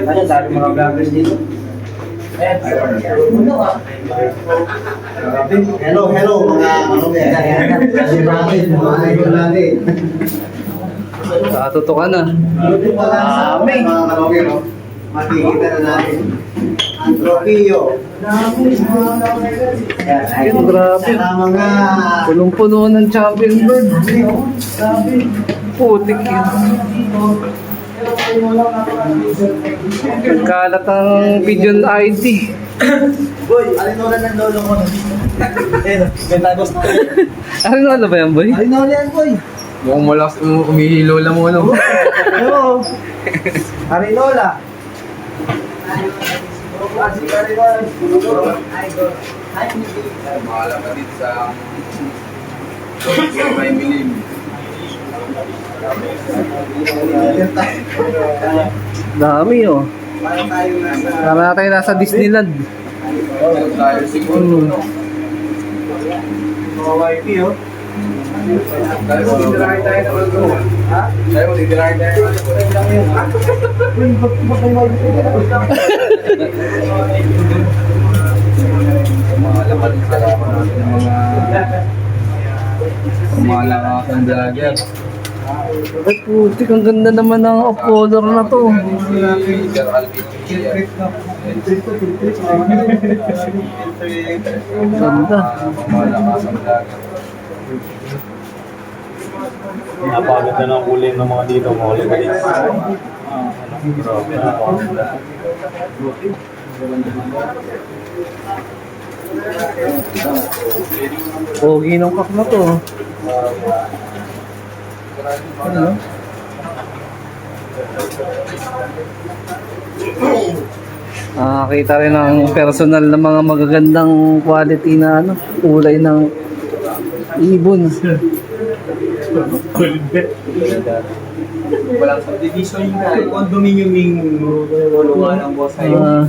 Ano, sabi mga vloggers dito. Hello, hello mga mga idol natin. Tutukan na. Dito pa lang sa mga kalogero, makikita na natin ang tropeo. Ayun, grabe. Sa mga Punong-puno ng champion bird. Putik yun. Nagkalat ang Pigeon ID. boy, alin na ng lolo mo. Ganda gusto. Ano na ba yan, boy? Alin na yan, boy. Mukhang malakas umihilo lang mo, ano? Hello. Arinola. Mahala ka dito sa... May milim. Dami, oh. Parang tayo nasa... Tara tayo nasa Disneyland. Tayo siguro. Mga YP, oh. Tayo mo, titirahin tayo naman doon. Ha? Tayo mo, titirahin tayo naman. Uy, ba't may YP? Mahala ka dito sa laban natin ng mga... Mahala ka sa vlogger. Ay, putik. Ang ganda naman ng off-color na to. Sir Alvin. Ganda. Mahala ka sa vlogger. Napaganda ng uling ng mga dito, mga uling uling. Pogi ng kak na to. Ano? Nakakita rin ng personal na mga magagandang quality na ano, kulay ng ibon. Walang subdivision yung condominium yung luluwa ng boss sa'yo.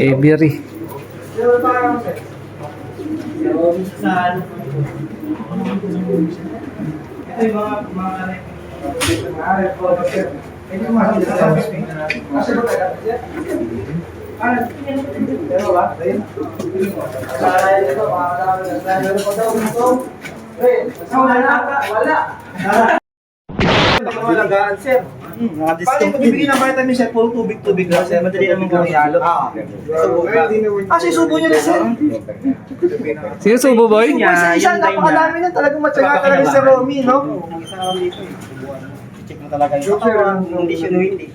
Every. Malagaan, sir. Paano magbibigay ng vitamin, sir? Puro tubig-tubig lang, sir. Madali naman kung ihalo. Kasi subo niya rin, sir. Sino subo, boy? Isa, napakadami na. Talagang matyaga talaga si Sir Romy, no? Check mo talaga yung conditionality.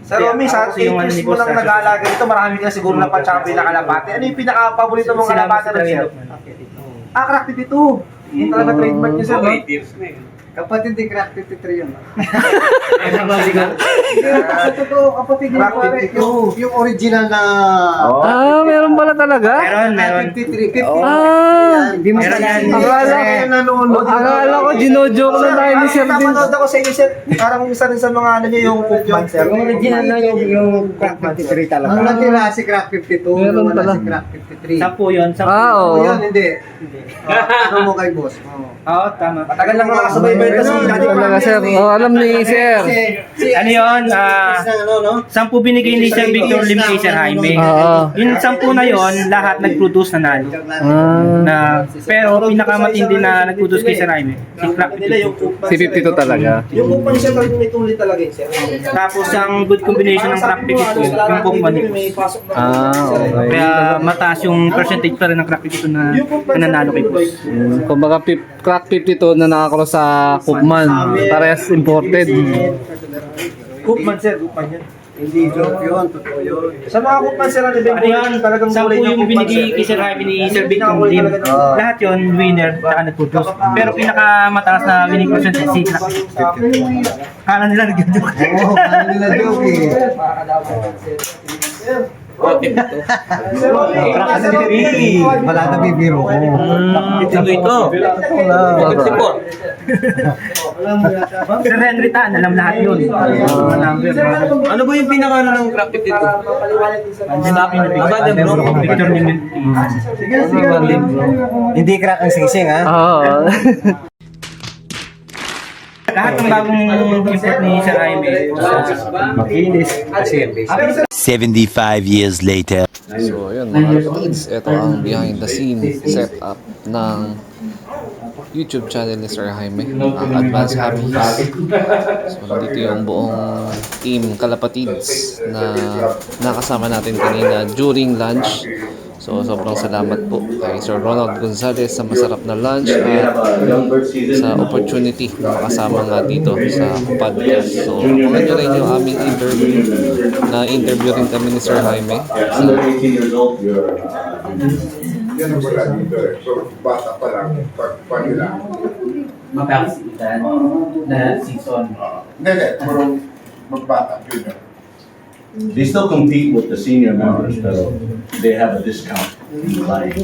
Sir Romy, sa 8 years mo lang nag-aalaga dito, marami ka siguro na pa-champion na kalapate. Ano yung pinaka-paborito mong kalapate rin, sir? Crack 52. Yung talaga trademark niya, sir. 8 years na eh. Kapatid din Crack 53 yun. Sa totoo, kapatid din yung original na... Meron pala talaga? Meron. 53, 50. Hindi mo kailangan. Akala ko ginojoke na tayo ni Sir din. Napanood ako sa inyo, sir. Parang isa rin sa mga ano niyo, yung Cookman, sir. Yung original na yung Crack 53 talaga. Ang natira si Crack 52, Meron wala pala. si Crack 53. Sampu yun, sampu. Oo. Yun, hindi. Ano mo kay boss? Oo, tama. Matagal lang nakakasabay-bay kasi dati Talaga, Sir. Alam ni Sir. Ano yun? Sampu binigay ni Sir Victor Lim kay Sir Jaime. Oo. Yung sampu na yon lahat nag-produce na nalo. Pero pinakamatindi na nag-produce kay Sir Jaime, si Crack 52. Si 52 talaga. Yung Cookman siya talagang may tuloy talaga yun, sir. Tapos ang good combination ng Crack 52, yung Cookman may nito. pasok na. Okay. Kaya mataas yung percentage pa rin ng Crack 52 na nanalo kay Boss. Kumbaga, Crack 52 na nakakross sa Cookman. Parehas imported. Cookman, sir. Cookman yan. Hindi joke yun, totoo yun. Sa mga Cookman, sir, ano ba Ano yun? talagang Sampu kulay ng yung Cookman, binigay sir. kay Sir Jaime ni Sir Victor Lim. Lahat yun, winner, saka nag-produce. Pero pinakamataas na winning percentage si Crack. Kala nila nag-joke. Oo, paano nila joke eh. Wala na bibiro ko. Ito. Sir Henry Tan, alam lahat yun. Mga number. Ano ba yung pinaka ng crack tip dito? Abandon bro, picture niyo. Hindi crack ang sing-sing ha? Oo. Lahat ng bagong import ni Sir Jaime. Makinis. Kasi yung basic. 75 years later. So yun mga kapatids, ito ang behind the scene setup ng YouTube channel ni Sir Jaime, ang Advanced Hobbies. So nandito yung buong team Kalapatids na nakasama natin kanina during lunch. So sobrang salamat po kay Sir Ronald Gonzalez sa masarap na lunch at sa opportunity na makasama nga dito sa podcast. So abangan nyo rin yung aming interview. Na-interview rin kami ni Sir Jaime. Under 18 years old, you're Yan ang wala dito eh. So, bata pa lang, pag nila. Mapakasitan na season. Hindi, puro magbata, junior. they still compete with the senior members, pero they have a discount. Like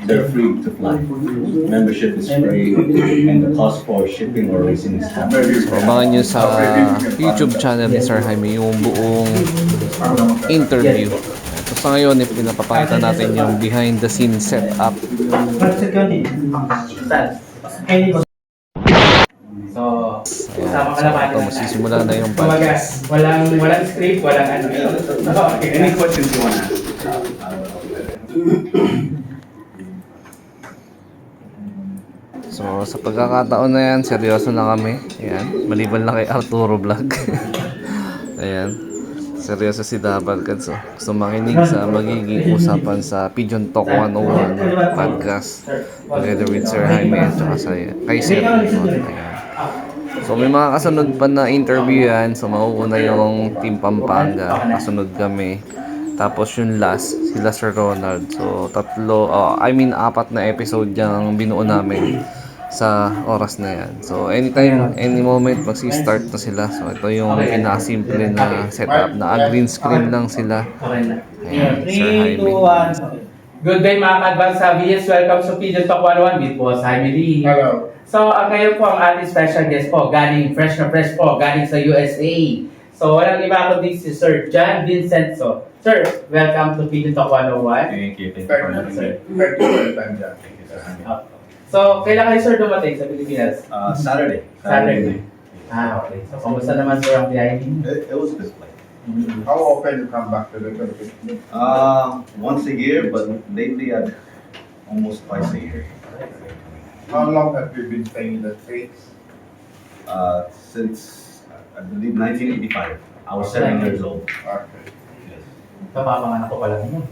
they're free to fly. Membership is free, and the cost for shipping or racing is half. So abangan nyo sa YouTube channel ni Sir Jaime yung buong interview. So sa ngayon, pinapapakita natin yung behind the scene setup. So, Ayan, so ito masisimula na yung Kumbaga, podcast. walang script, walang ano. Okay, any questions you wanna ask? So sa pagkakataon na yan, seryoso na kami. Ayan, maliban lang kay Arturo Vlog. Ayan, seryoso si Dabalcad. So gusto makinig sa magiging usapan sa Pigeon Talk 101 podcast together with Sir Jaime at saka kay Sir Ronald. Ayan. So may mga kasunod pa na interview yan. So mauuna yung Team Pampanga, kasunod kami. Tapos yung last, sila Sir Ronald. So apat na episode yung binuo namin sa oras na yan. So anytime, any moment, magsi-start na sila. So ito yung pinakasimple na setup na green screen lang sila. Ayan, Sir Jaime. Good day mga ka-advanced Sabians. Welcome sa Pigeon Talk 101 with Boss Jaime Lee. Hello. So, ngayon po ang ating special guest po, galing fresh na fresh po, galing sa USA. So, walang iba kundi si Sir John Vincenzo. Sir, welcome to Pigeon Talk 101. Thank you. Thank you, sir. Thank you for the time dyan. Thank you, sir. So, kailan kayo sir dumating sa Pilipinas? Saturday. Saturday. Okay. So, kumusta naman sir ang biyahe ninyo? It was a good flight. How often you come back to the Philippines? Once a year, but lately almost twice a year. How long have you been staying in the States? Since I believe 1985. I was 7 years old. Okay. Yes. Kapapanganak ko pala ninyo.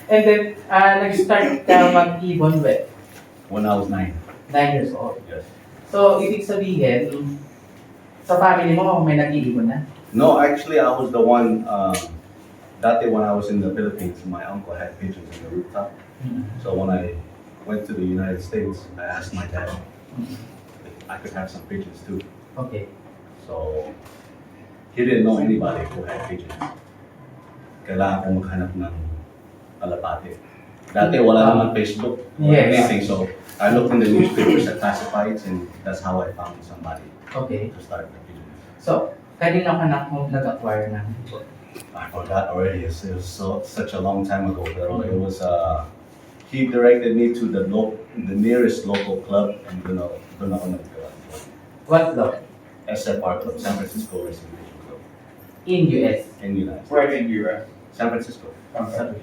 And then, nag-start ka mag-ibon When I was 9. 9 years old. Yes. So, ibig sabihin, sa family mo, may nag-iibon na? No, actually, I was the one. That day when I was in the Philippines, my uncle had pigeons in the rooftop. So when I went to the United States, I asked my dad if I could have some pigeons too. Okay. So he didn't know anybody who had pigeons. Kailangan ko maghanap ng kalapate. Dati wala naman Facebook or Yes. anything, so I looked in the newspapers at classifieds, and that's how I found somebody Okay. to start the pigeons. So, kanina ka nag-acquire ng ibon? I forgot already. It was such a long time ago. Pero it was he directed me to the nearest local club, and doon ako nagkaroon. What dog? SFR Club, San Francisco Racing Pigeon Club In US? in the United States. Where in US? San Francisco. Okay.